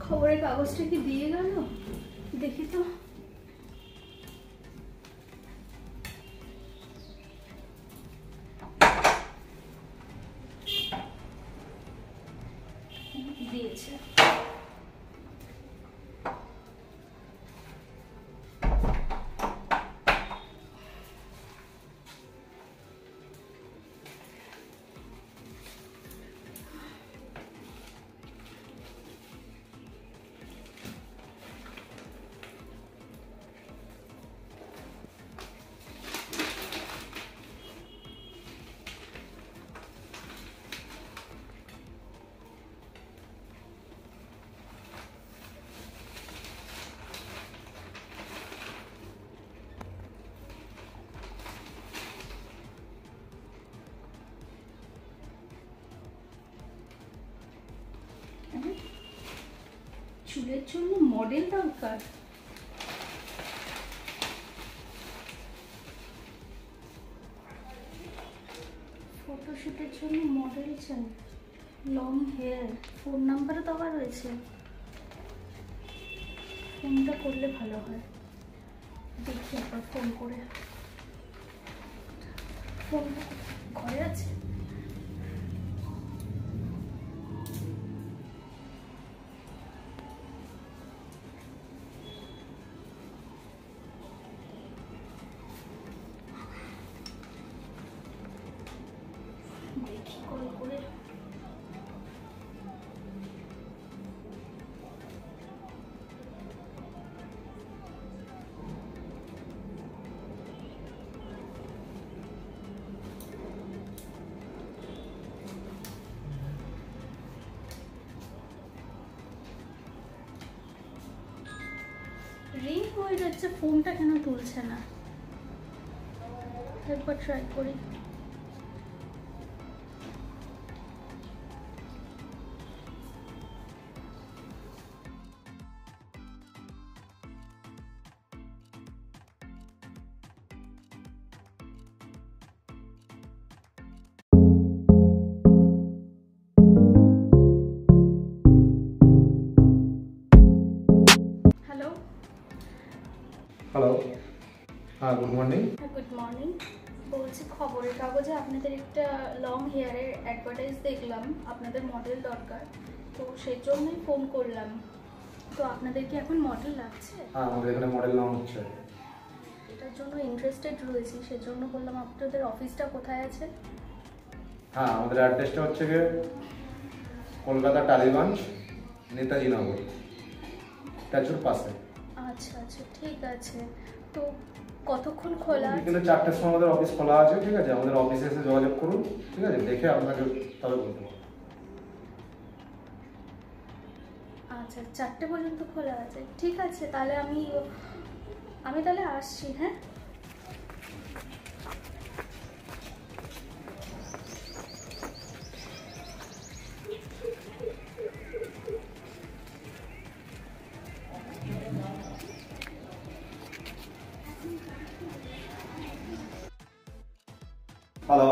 খবরের কাগজটা কি দিয়ে গেল? দেখি তো। দিয়েছে। চুলের জন্য মডেল দরকার। ফটোশুটের জন্য মডেল চাই, লং হেয়ার, ফোন নাম্বারও দেওয়া রয়েছে। ফোনটা করলে ভালো হয়, দেখি একবার ফোন করে। ফোন ঘরে আছে? দেখি কল করে। রিং হয়ে যাচ্ছে, ফোনটা কেন তুলছে না? একবার ট্রাই করি। হ্যালো। হ্যালো, হ্যাঁ, গুড মর্নিং। Good morning. বলছি খবরের কাগজে আপনাদের একটা লং হেয়ারের অ্যাডভার্টাইজ দেখলাম, আপনাদের মডেল দরকার, তো সেই জন্যই ফোন করলাম। তো আপনাদের কি এখন মডেল লাগছে? হ্যাঁ, আমাদের এখানে মডেল লং হচ্ছে। এটার জন্য ইন্টারেস্টেড রয়েছি, সেজন্য বললাম আপনাদের অফিসটা কোথায় আছে? হ্যাঁ, আমাদের অ্যাড্রেসটা হচ্ছে গিয়ে কলকাতা টালিগঞ্জ, নেতাজি নগর, স্ট্যাচুর পাশে। আচ্ছা আচ্ছা, ঠিক আছে। তো কতক্ষণ খোলা আছে? বিকেলে 4টের সময় আমাদের অফিস খোলা আছে, ঠিক আছে? আমাদের অফিসে এসে যোগাযোগ করুন, ঠিক আছে? দেখে আপনাকে তবে বলবো। আচ্ছা, 4টে পর্যন্ত খোলা আছে, ঠিক আছে। তাহলে আমি তাহলে আসছি। হ্যাঁ, হ্যালো,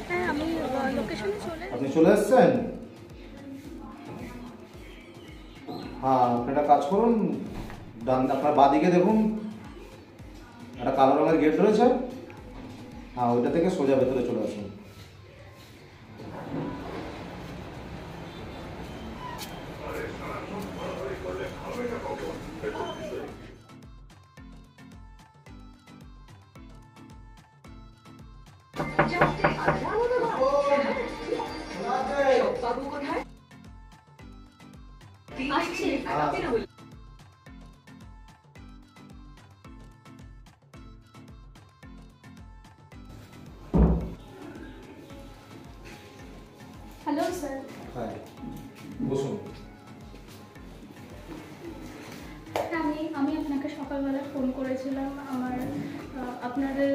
হ্যাঁ, আমি লোকেশনে আপনি চলে এসেছেন? হ্যাঁ, আপনি একটা কাজ করুন, আপনার বাঁদিকে দেখুন একটা কালো রঙের গেট রয়েছে। হ্যাঁ, ওইটা থেকে সোজা ভেতরে চলে আসুন। Hello sir. হ্যাঁ, বসুন। আমি আপনাকে সকালবেলা ফোন করেছিলাম। আপনাদের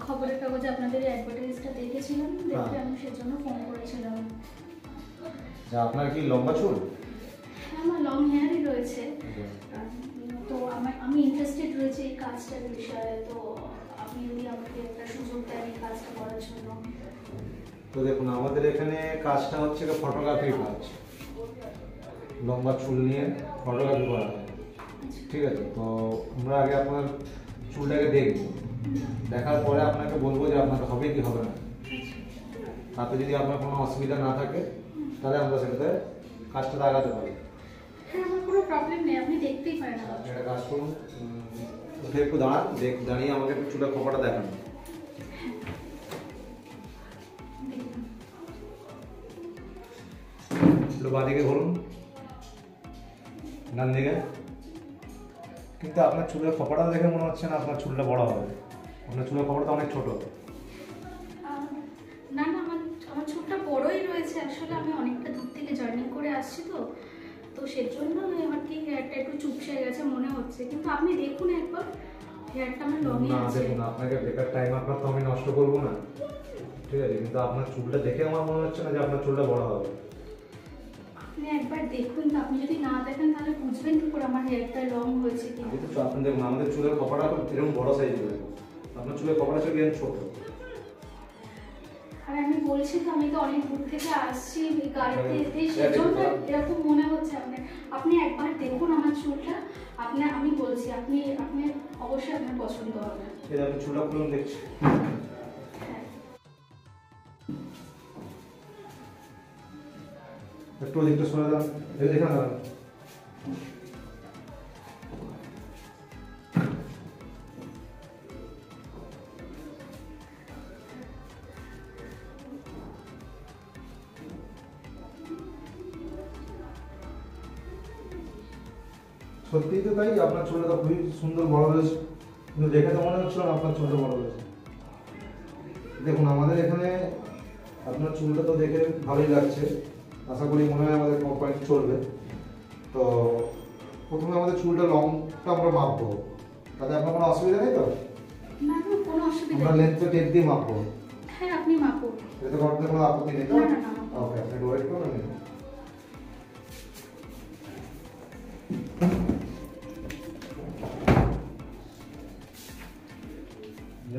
খবরের কাগজে আপনাদের অ্যাডভার্টাইজটা দেখেছিলাম, দেখে আমি সেজন্য ফোন করেছিলাম। আপনার কি লম্বা চুল? হ্যাঁ, আমার লং হেয়ারই রয়েছে। তো আমি ইন্টারেস্টেড রয়েছে এই কাজটার বিষয়ে। তো আপনি যদি আমাকে একটা সুযোগ দেন এই কাজটা করার জন্য। তো দেখুন, আমাদের এখানে কাজটা হচ্ছে ফটোগ্রাফির কাজ। লম্বা চুল নিয়ে ফটোগ্রাফি করা হয়। ঠিক আছে, তো আমরা আগে আপনার চুলটাকে দেখব, দেখার পরে আপনাকে বলবো যে আপনার হবে কি হবে না। তাতে যদি আপনার কোনো অসুবিধা না থাকে তাহলে আমরা সেটাতে কাজটা আগাতে পারি। হ্যাঁ, আমার কোনো প্রবলেম নেই, আপনি দেখতেই পারেন। আপনি একটা কাজ করুন, উঠে একটু দাঁড়ান, দাঁড়িয়ে আমাকে একটু চুলের খোপাটা দেখান। একটু বাঁদিকে ঘুরুন, ডান দিকে। কিন্তু আপনার চুলের খোপাটা দেখে মনে হচ্ছে না আপনার চুলটা বড় হবে। আপনার চুলের খোপাটা তো অনেক ছোট। না না, আমার চুলটা বড়ই রয়েছে। আসলে আমি অনেকটা দূর থেকে জার্নি করে আসছি, তো সেজন্য আমার কি হেয়ারটা একটু চুপসে গেছে মনে হচ্ছে। কিন্তু আপনি দেখুন একবার, হেয়ারটা আমার লংই না আছে। দেখুন, আপনাকে বেকার টাইম আপনার তো আমি নষ্ট করবো না, ঠিক আছে? কিন্তু আপনার চুলটা দেখে আমার মনে হচ্ছে না যে আপনার চুলটা বড় হবে। আপনি একবার দেখুন তো, আপনি যদি না দেখেন তাহলে বুঝবেন কি করে আমার হেয়ারটা লং হয়েছে কি। আমি তো আপনি দেখুন, আমাদের চুলের কপাটা এরকম বড় সাইজের, আপনার চুলের কপাটা ছিল ছোট। আর আমি বলছি তো, আমি তো অনেক দূর থেকে আসছি গাড়িতে, সেজন্য এরকম মনে হচ্ছে। আপনি একবার দেখুন আমার চুলটা, আমি বলছি আপনি অবশ্যই আপনার পছন্দ হবে। ঠিক আছে, আপনি চুলটা খুলুন, দেখছি। একটু ওদিকটা সরে যান, এখানে দাঁড়ান। সত্যিই তো তাই, আপনার চুলটা তো খুবই সুন্দর বড় রয়েছে, কিন্তু দেখে তো মনে হচ্ছিল না আপনার চুলটা বড় রয়েছে। দেখুন, আমাদের এখানে আপনার চুলটা তো দেখে ভালোই লাগছে, আশা করি মনে হয় আমাদের কোম্পানি চলবে। তো প্রথমে আমাদের চুলটা লংটা আমরা মাপবো, তাতে আপনার কোনো অসুবিধা নেই তো? না না, কোনো অসুবিধা আমরা নেই। লেন্থটা টেপ দিয়ে মাপবো। হ্যাঁ, আপনি মাপুন। এতে করতে কোনো আপত্তি নেই তো? না না না। ওকে, আপনি ওয়েট করুন।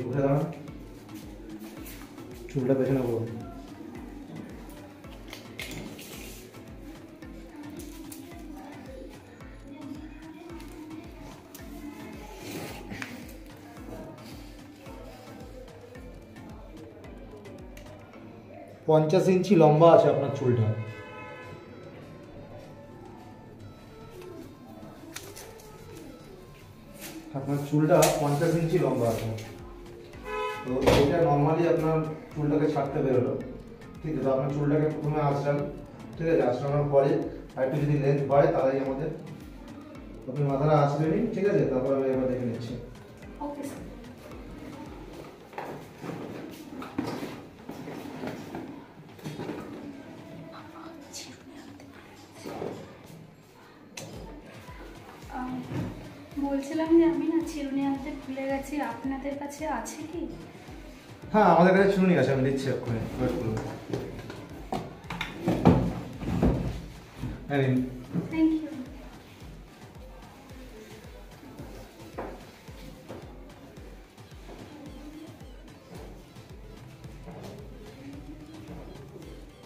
ঘুরে দাঁড়ান, চুলটা পেছনে করুন। পঞ্চাশ ইঞ্চি লম্বা আছে আপনার চুলটা। আপনার চুলটা 50 ইঞ্চি লম্বা আছে। তো এটা নর্মালি আপনার চুলটাকে ছাড়তে বেরোলো, ঠিক আছে? তো আপনার চুলটাকে প্রথমে আঁচড়ান, ঠিক আছে? আঁচড়ানোর পরে আর একটু যদি লেন্থ বাড়ে তাহলেই আমাদের, আপনি মাথাটা আঁচড়ে নিন, ঠিক আছে? তারপর আমি এবার দেখে নিচ্ছি। Okay sir. বলছিলাম যে আমি না চিরুনি আনতে ভুলে গেছি, আপনাদের কাছে আছে কি? হ্যাঁ, আমাদের কাছে চুনি আছে, আমি দিচ্ছি এক্ষুনি, ওয়েট করুন। হ্যাঁ নিন। Thank you.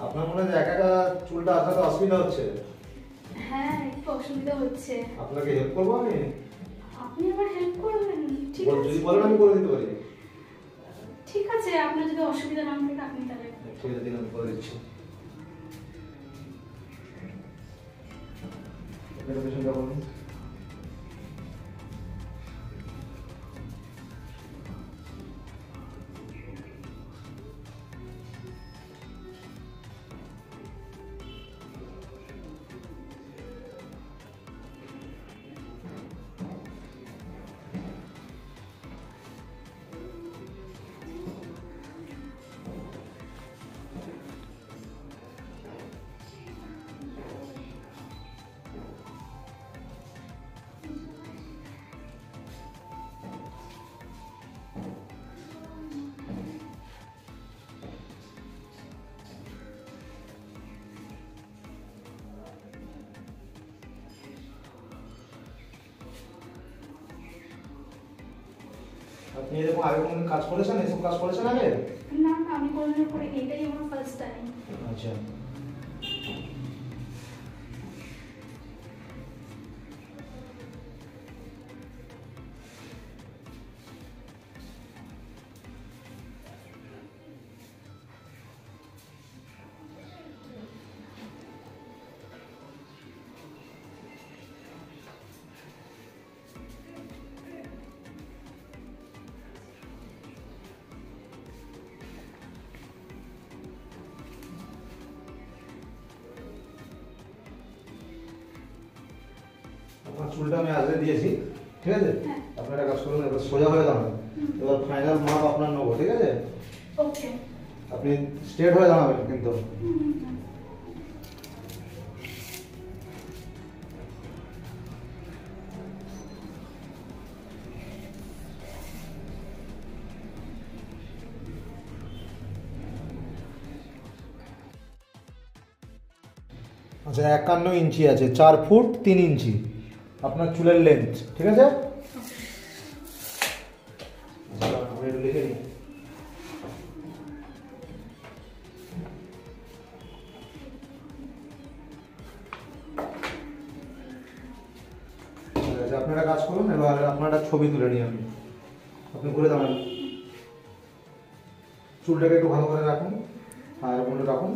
আপনার মনে হয় একা একা চুলটা আসাতে অসুবিধা হচ্ছে? হ্যাঁ, একটু অসুবিধা হচ্ছে। আপনাকে হেল্প করবো আমি? আপনি আমার হেল্প করবেন? ঠিক যদি আছে। বলেন আমি করে দিতে পারি। ঠিক আছে, আপনার যদি অসুবিধা না থাকে আপনি তাহলে। ঠিক আছে, দিন, আমি করে দিচ্ছি। এটা পেছনটা বলুন। আপনি এরকম আগে কোনো কাজ করেছেন, এসব কাজ করেছেন আগে? না না, আমি কোনোদিন করিনি, এটাই আমার ফার্স্ট টাইম। আচ্ছা, চুলটা আমি আজকে দিয়েছি, ঠিক আছে? হ্যাঁ। আপনি একটা কাজ করুন, এবার সোজা হয়ে দাঁড়ান। এবার ফাইনাল মাপ আপনার নেবো, ঠিক আছে? ওকে। আপনি স্ট্রেট হয়ে দাঁড়াবেন কিন্তু। আচ্ছা 51 ইঞ্চি আছে, 4 ফুট 3 ইঞ্চি আপনার চুলের লেন্থ, ঠিক আছে? আমি একটু লিখে নিই। আপনারা কাজ করুন, এবার আপনারা ছবি তুলে নিই আমি। আপনি ঘুরে দাঁড়ান, চুলটাকে একটু ভালো করে রাখুন আর বন্ধু রাখুন।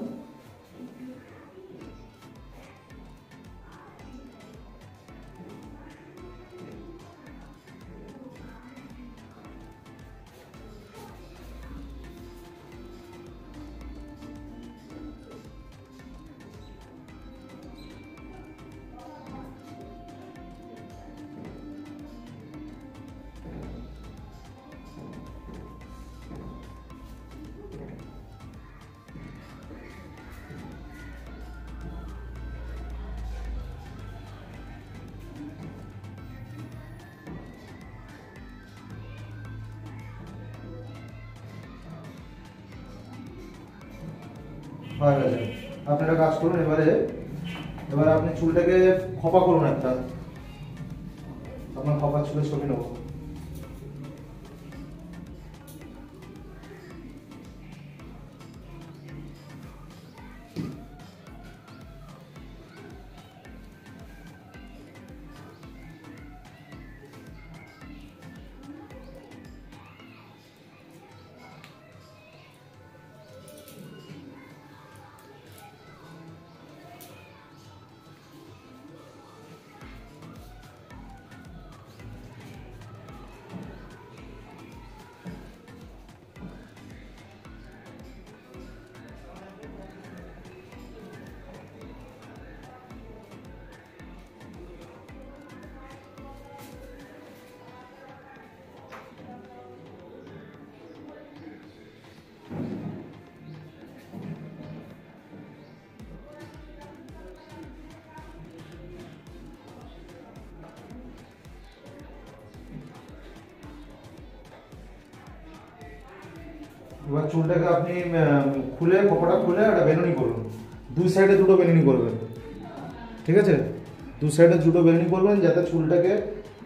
হয়ে গেছে। আপনারা কাজ করুন, এবারে আপনি চুলটাকে খোপা করুন একটা। আপনার খোপা চুলের ছবি নেব। এবার চুলটাকে আপনি খুলে, খোপাটা খুলে একটা বেনুনি করুন। দুই সাইডে দুটো বেনুনি করবেন, ঠিক আছে? দু সাইডে দুটো বেনুনি করবেন যাতে চুলটাকে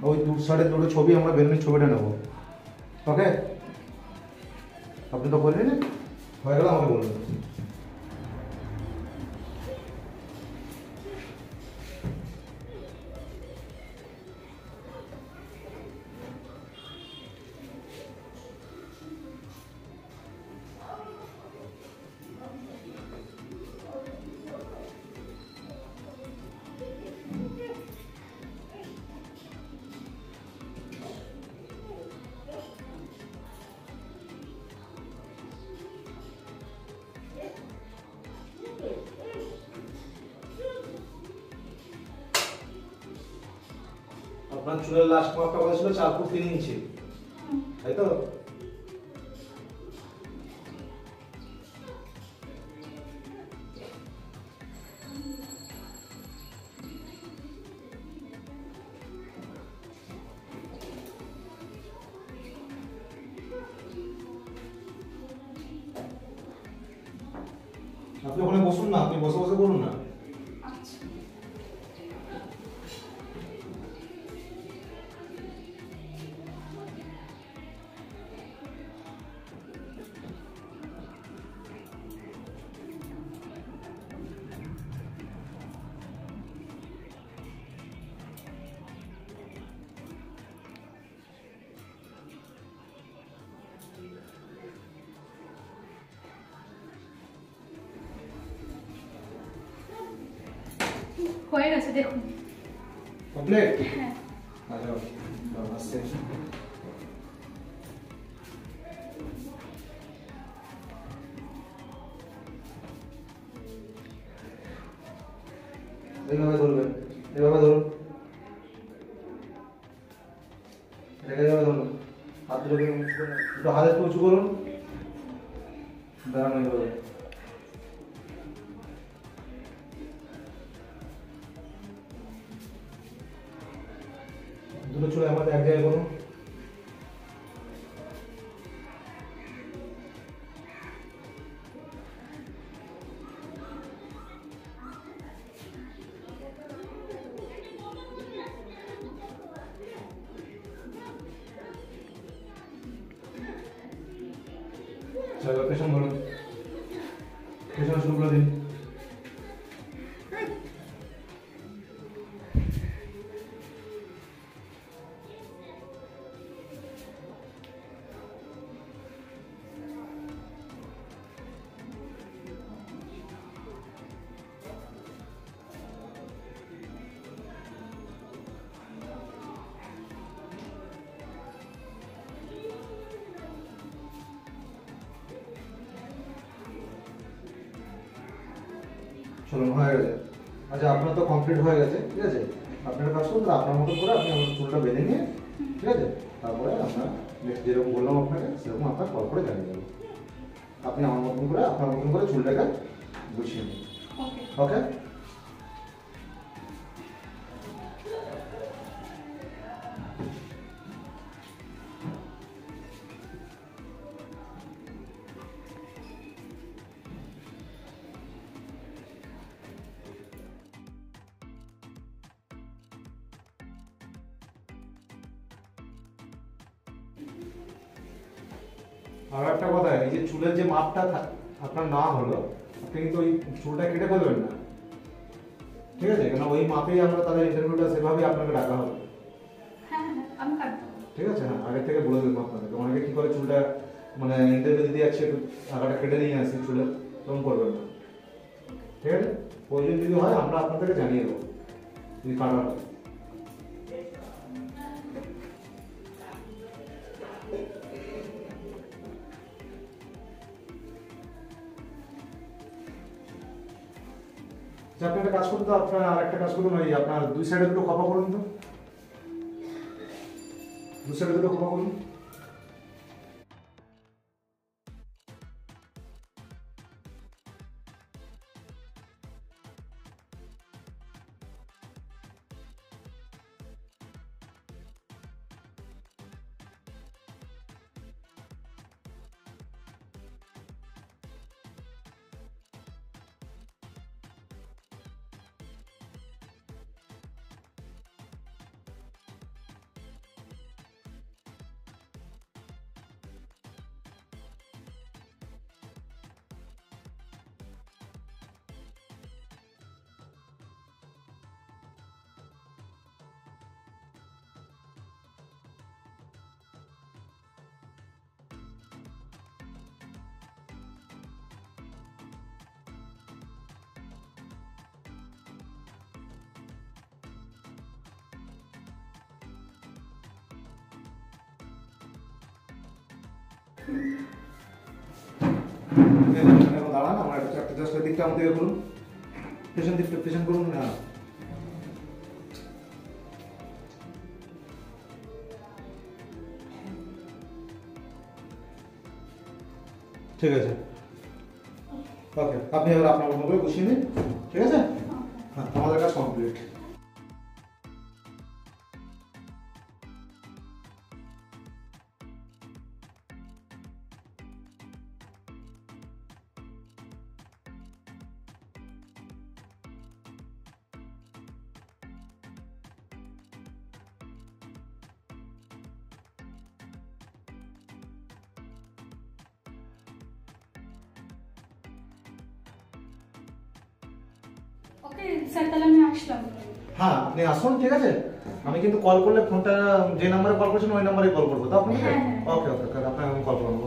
ওই দু সাইডে দুটো ছবি আমরা বেনুনির ছবিটা নেব। ওকে, আপনি তো করলেন, হয়ে গেল আমাকে বলবেন। আপনার চুলের লাস্ট মাপটা কত ছিল? 4 ফুট 3 ইঞ্চি, তাই তো? আপনি ওখানে বসুন না, আপনি বসে বসে করুন না। হয়ে গেছে দেখুন। কমপ্লিট? হ্যাঁ। আচ্ছা, আসছে। এইভাবে ধরবেন, এইভাবে ধরুন। একটু হাত একটু উঁচু করুন, দাঁড়ানো এইভাবে। দুটো চুল আমাদের এক জায়গায় করুন। চলো পেছন ধরুন, পেছনে চুলগুলো দিন। চলুন হয়ে গেছে। আচ্ছা আপনার তো কমপ্লিট হয়ে গেছে, ঠিক আছে। আপনার কাজ করুন, আপনার মতো করে আপনি আমার চুলটা বেঁধে নিয়ে, ঠিক আছে, তারপরে আপনার নেক্সট যেরকম বললাম আপনাকে সেরকম আপনার কল করে জানিয়ে দেবো। আপনি আমার মতন করে আপনার মতন করে চুলটাকে গুছিয়ে নিন। ওকে। আর একটা কথা, এই যে চুলের যে মাপটা আপনার না হলো, আপনি কিন্তু ওই চুলটা কেটে ফেলবেন না, ঠিক আছে। কেন ওই মাপেই আমরা তাহলে ইন্টারভিউটা সেভাবেই আপনাকে ডাকা হবে। হ্যাঁ হ্যাঁ আমি কাটবো। ঠিক আছে, হ্যাঁ আগে থেকে বলে দেবো আপনাদেরকে। অনেকে কি করে চুলটা মানে ইন্টারভিউ দিতে যাচ্ছে একটু আগাটা কেটে নিয়ে আসি চুলের, তখন করবেন না, ঠিক আছে। প্রয়োজন যদি হয় আমরা আপনাদেরকে জানিয়ে দেবো যদি কাটা হয়। আপনি একটা কাজ করুন তো, আপনার আর একটা কাজ করুন, ওই আপনার দুই সাইডে দুটো খোপা করুন তো, দুই সাইডে দুটো খোপা করুন। দাঁড়ান, আমার একটা জাস্ট দিকটা আমাদের করুন, পেছন দিকটা পেছন করুন না। ঠিক আছে, ওকে। আপনি এবার আপনার মতো করে গুছিয়ে নিন, ঠিক আছে। হ্যাঁ আমাদের কাজ কমপ্লিট। ওকে স্যার, তাহলে আমি আসলাম। হ্যাঁ আপনি আসুন, ঠিক আছে। আমি কিন্তু কল করলে ফোনটা যে নাম্বারে কল করছেন ওই নাম্বারে কল করবো তো আপনাকে। হ্যাঁ, হ্যাঁ। ওকে ওকে, আপনাকে আমি কল করবো।